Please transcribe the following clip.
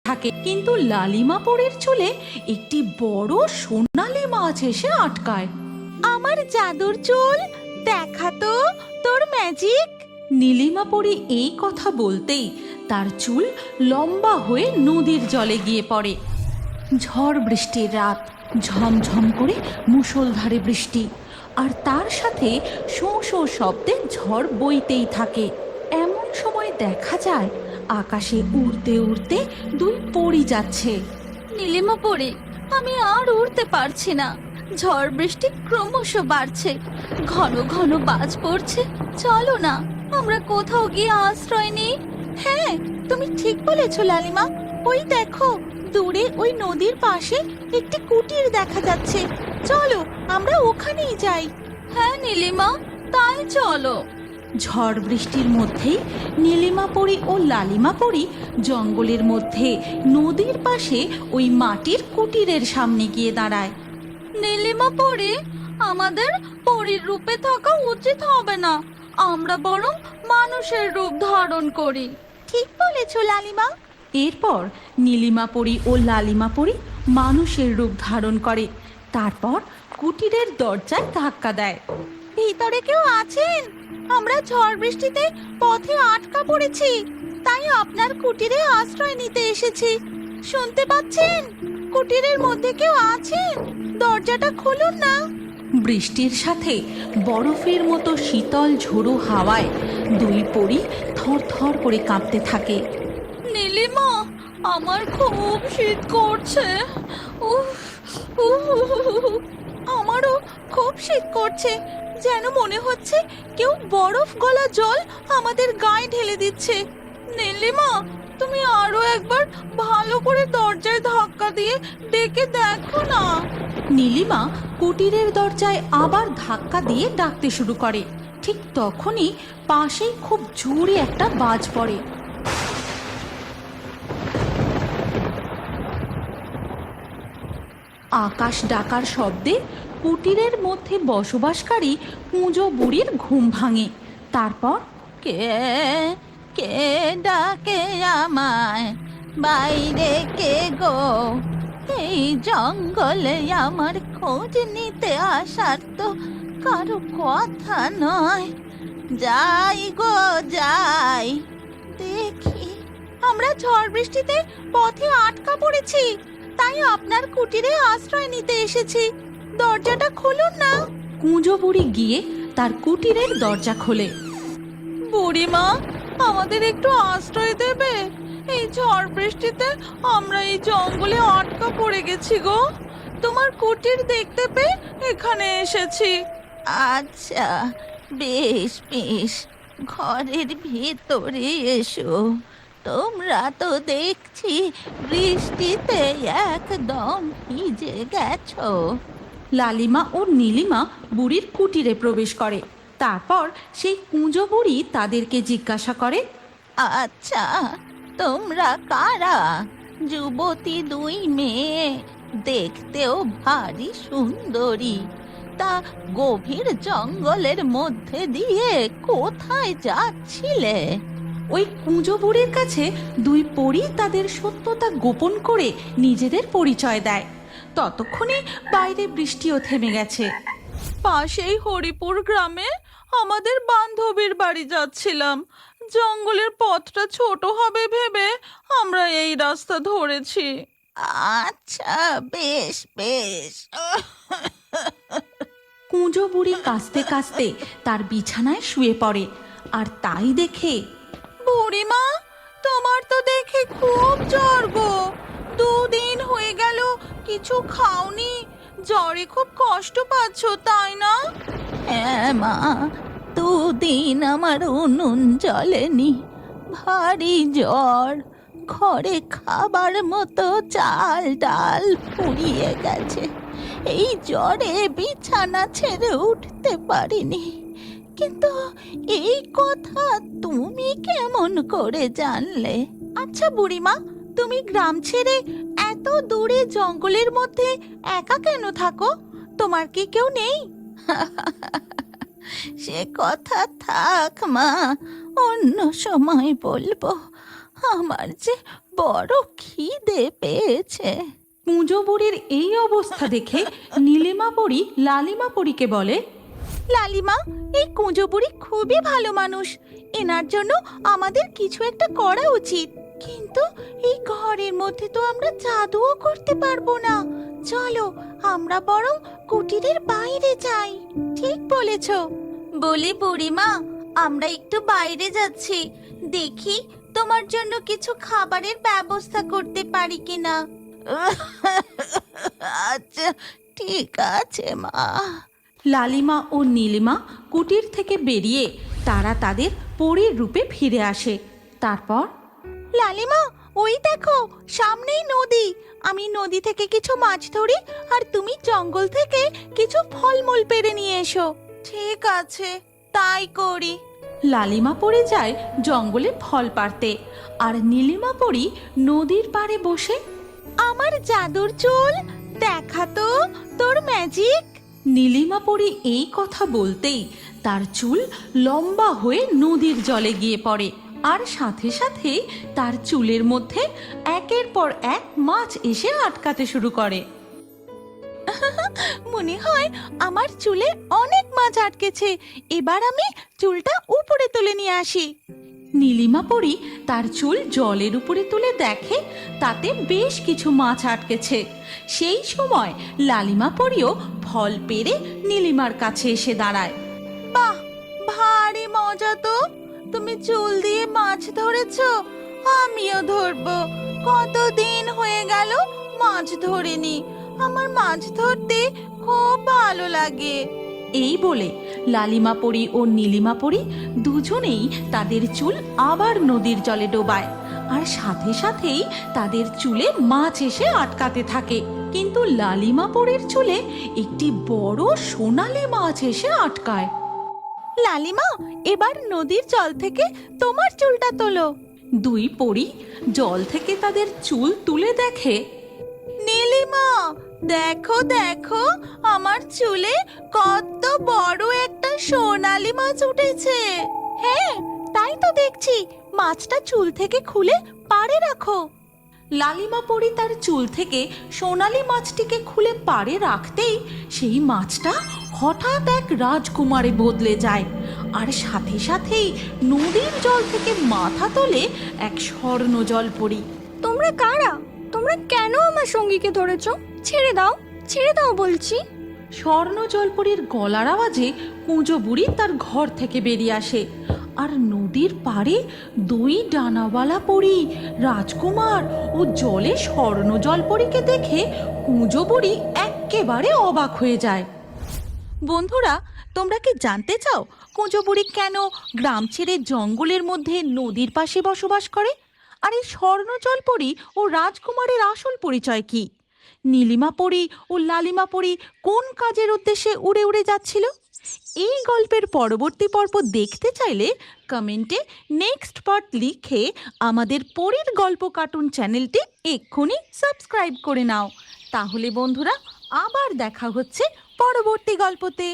থাকে, কিন্তু লালিমা পরীর চুলে একটি বড় সোনালী মাছ এসে আটকায়। আমার জাদুর চুল, দেখা তো তোর ম্যাজিক। নীলিমা পরী এই কথা বলতেই তার চুল লম্বা হয়ে নদীর জলে গিয়ে পড়ে। ঝড় বৃষ্টির রাত, ঝমঝম করে মুষলধারে বৃষ্টি, আর তার সাথে শোঁ শোঁ শব্দে ঝড় বইতেই থাকে। এমন সময় দেখা যায় আকাশে উড়তে উড়তে দুই পরী যাচ্ছে। নীলিমা পড়ে, আমি আর উড়তে পারছি না। ঝড় বৃষ্টি ক্রমশ বাড়ছে, ঘন ঘন বাজ পড়ছে। চলো না, আমরা কোথাও গিয়ে আশ্রয় নিই। হ্যাঁ, তুমি ঠিক বলেছো লালিমা। ওই দেখো, দূরে ওই নদীর পাশে একটি কুটির দেখা যাচ্ছে। চলো আমরা ওখানেই যাই। হ্যাঁ নীলিমা, তাই চলো। ঝড় বৃষ্টির মধ্যেই নীলিমা পরী ও লালিমা পরী জঙ্গলের মধ্যে নদীর পাশে ওই মাটির কুটিরের সামনে গিয়ে দাঁড়ায়। নীলিমা পরী, আমাদের পরীর রূপে থাকা উচিত হবে না। আমরা বরং মানুষের রূপ ধারণ করি। ঠিক বলেছো লালিমা। এরপর নীলিমা পরী ও লালিমা পরী মানুষের রূপ ধারণ করে। তারপর কুটিরের দরজায় ধাক্কা দেয়। ভিতরে কেউ আছেন? আমরা ঝড় বৃষ্টিতে পথে আটকা পড়েছি, তাই আপনার কুটিরে আশ্রয় নিতে এসেছি। শুনতে পাচ্ছেন? কুটিরের মধ্যে কেউ আছেন? দরজাটা খুলুন না। বৃষ্টির সাথে বরফের মতো শীতল ঝোড়ো হাওয়ায় দুই পরী থর থর করে কাঁপতে থাকে। নীলিমা, আমার খুব শীত করছে। উফ, আমারও খুব শীত করছে। যেন মনে হচ্ছে কেউ বরফ গলা জল আমাদের গায়ে ঢেলে দিচ্ছে। নীলিমা, তুমি আরো একবার ভালো করে দরজায় ধাক্কা দিয়ে ডেকে দেখো না। নীলিমা কুটিরের দরজায় আবার ধাক্কা দিয়ে ডাকতে শুরু করে। ঠিক তখনই পাশেই খুব জোরে একটা বাজ পড়ে। আকাশ ডাকার শব্দে কুটিরের মধ্যে বসবাসকারী কুঁজো বুড়ির ঘুম ভাঙে। তারপর, কে কে ডাকে আমায়? বাইরে কে গো? এই জঙ্গলে আমার খোঁজ নিতে আসার তো কারো কথা নয়। যাই গো যাই, দেখি। আমরা ঝড় বৃষ্টিতে পথে আটকা পড়েছি, তাই আপনার কুটিরে আশ্রয় নিতে এসেছি। দরজাটা খুলুন না। কুঁজো বুড়ি গিয়ে তার কুটিরের দরজা খোলে। বুড়িমা, আমাদের একটু আশ্রয় দেবে? এই ঝড় বৃষ্টিতে আমরা এই জঙ্গলে আটকা পড়ে গেছি গো। তোমার কুটির দেখতে পেয়ে এখানে এসেছি। আচ্ছা, বেশ বেশ, ঘরের ভিতরে এসো। তোমরা তো দেখছি বৃষ্টিতে একদম ভিজে গেছো। লালিমা ও নীলিমা বুড়ির কুটিরে প্রবেশ করে। তারপর সেই কুঁজো বুড়ি তাদেরকে জিজ্ঞাসা করে, আচ্ছা, তোমরা কারা? যুবতী দুই মেয়ে, দেখতেও ভারী সুন্দরী। তা গভীর জঙ্গলের মধ্যে দিয়ে কোথায় যাচ্ছিলে? ওই কুঁজো বুড়ির কাছে দুই পরী তাদের সত্যতা গোপন করে নিজেদের পরিচয় দেয়। ততক্ষণে বাইরে বৃষ্টিও থেমে গেছে। পাশেই হরিপুর গ্রামে আমাদের বান্ধবীর বাড়ি যাচ্ছিলাম। জঙ্গলের পথটা ছোট হবে ভেবে আমরা এই রাস্তা ধরেছি। আচ্ছা, বেশ বেশ। কুঁজো বুড়ি কাঁচতে কাঁচতে তার বিছানায় শুয়ে পড়ে। আর তাই দেখে, বুড়িমা, তোমার তো দেখে খুব জ্বর গো। 2 দিন হয়ে গেল কিছু খাওনি। জ্বরে খুব কষ্ট পাচ্ছ, তাই না? হ্যাঁ মা, 2 দিন আমার উনুন জ্বলেনি। ভারী জ্বর। ঘরে খাবার মতো চাল ডাল ফুরিয়ে গেছে। এই জ্বরে বিছানা ছেড়ে উঠতে পারিনি। কিন্তু এই কথা তুমি কেমন করে জানলে? আচ্ছা বুড়িমা, তুমি গ্রাম ছেড়ে এত দূরে জঙ্গলের মধ্যে একা কেন থাকো? তোমার কি কেউ নেই? সে কথা থাক মা, অন্য সময় বলবো। আমার যে বড় খিদে পেয়েছে। কুঁজো বুড়ির এই অবস্থা দেখে নীলিমা পরী লালিমা পরীকে বলে, লালিমা, এই কুঁজো বুড়ি খুবই ভালো মানুষ, এনার জন্য আমাদের কিছু একটা করা উচিত। কিন্তু এই ঘরের মধ্যে তো আমরা জাদুও করতে পারবো না। চলো আমরা বরং কুটিরের বাইরে যাই। ঠিক বলেছ। বলি বুড়িমা, আমরা একটু বাইরে যাচ্ছি, দেখি তোমার জন্য কিছু খাবারের ব্যবস্থা করতে পারি কিনা। আচ্ছা ঠিক আছে মা। লালিমা ও নীলিমা কুটির থেকে বেরিয়ে তারা তাদের পরীর রূপে ফিরে আসে। তারপর, লালিমা, ওই দেখো সামনেই নদী। আমি নদী থেকে কিছু মাছ ধরি আর তুমি জঙ্গল থেকে কিছু ফলমূল পেড়ে নিয়ে এসো। ঠিক আছে, তাই করি। লালিমা পরী যায় জঙ্গলে ফল পাড়তে, আর নীলিমা পরী নদীর পাড়ে বসে, আমার জাদুর চুল দেখা তো তোর ম্যাজিক। নীলিমা পরী এই কথা বলতেই তার চুল লম্বা হয়ে নদীর জলে গিয়ে পড়ে, আর সাথে সাথে তার চুলের মধ্যে একের পর এক মাছ এসে আটকাতে শুরু করে। মনে হয় আমার চুলে অনেক মাছ আটকেছে। এবার আমি চুলটা উপরে তুলে নিয়ে আসি। নীলিমা পরী তার চুল জলের উপরে তুলে দেখে তাতে বেশ কিছু মাছ আটকেছে। সেই সময় লালিমা পরীও ফল পেড়ে নীলিমার কাছে এসে দাঁড়ায়। বাহ, ভারী মজা তো। তুমি চুল দিয়ে মাছ ধরেছো, আমিও ধরবো। কতদিন হয়ে গেল মাছ ধরিনি। আমার মাছ ধরতে খুব ভালো লাগে। এই বলে লালিমা পরী ও নীলিমা পরী দুজনেই তাদের চুল আবার নদীর জলে ডোবায়, আর সাথে সাথেই তাদের চুলে মাছ এসে আটকাতে থাকে। কিন্তু লালিমা পরীর চুলে একটি বড় সোনালী মাছ এসে আটকায়। লালিমা, এবার নদীর জল থেকে তোমার চুলটা তোলো। দুই পরী জল থেকে তাদের চুল তুলে দেখে, নীলিমা, দেখো দেখো, আমার চুলে কত বড় একটা সোনালী মাছ উঠেছে। হ্যাঁ, তাই তো দেখছি। মাছটা চুল থেকে খুলে পাড়ে রাখো। লালিমা পরী তার চুল থেকে সোনালী মাছটিকে খুলে পাড়ে রাখতেই সেই মাছটা হঠাৎ এক রাজকুমারে বদলে যায়, আর সাথে সাথেই নদীর জল থেকে মাথা তোলে এক স্বর্ণ জলপরী। তোমরা কারা? তোমরা কেন আমার সঙ্গীকে ধরেছো? ছেড়ে দাও, ছেড়ে দাও বলছি। স্বর্ণ জলপরীর গলার আওয়াজে কুঁজো বুড়ি তার ঘর থেকে বেরিয়ে আসে, আর নদীর পাড়ে দুই ডানাওয়ালা পরী, রাজকুমার ও জলে স্বর্ণ জলপরীকে দেখে কুঁজো বুড়ি এক্কেবারে অবাক হয়ে যায়। বন্ধুরা, তোমরা কি জানতে চাও কুঁজো বুড়ি কেন গ্রাম ছেড়ে জঙ্গলের মধ্যে নদীর পাশে বসবাস করে? আর এই স্বর্ণ জলপরী ও রাজকুমারের আসল পরিচয় কি? নীলিমা পরী ও লালিমা পরী কোন কাজের উদ্দেশ্যে উড়ে উড়ে যাচ্ছিল? এই গল্পের পরবর্তী পর্ব দেখতে চাইলে কমেন্টে নেক্সট পার্ট লিখে আমাদের পরীর গল্প কার্টুন চ্যানেলটি এক্ষুনি সাবস্ক্রাইব করে নাও। তাহলে বন্ধুরা, আবার দেখা হচ্ছে পরবর্তী গল্পতে।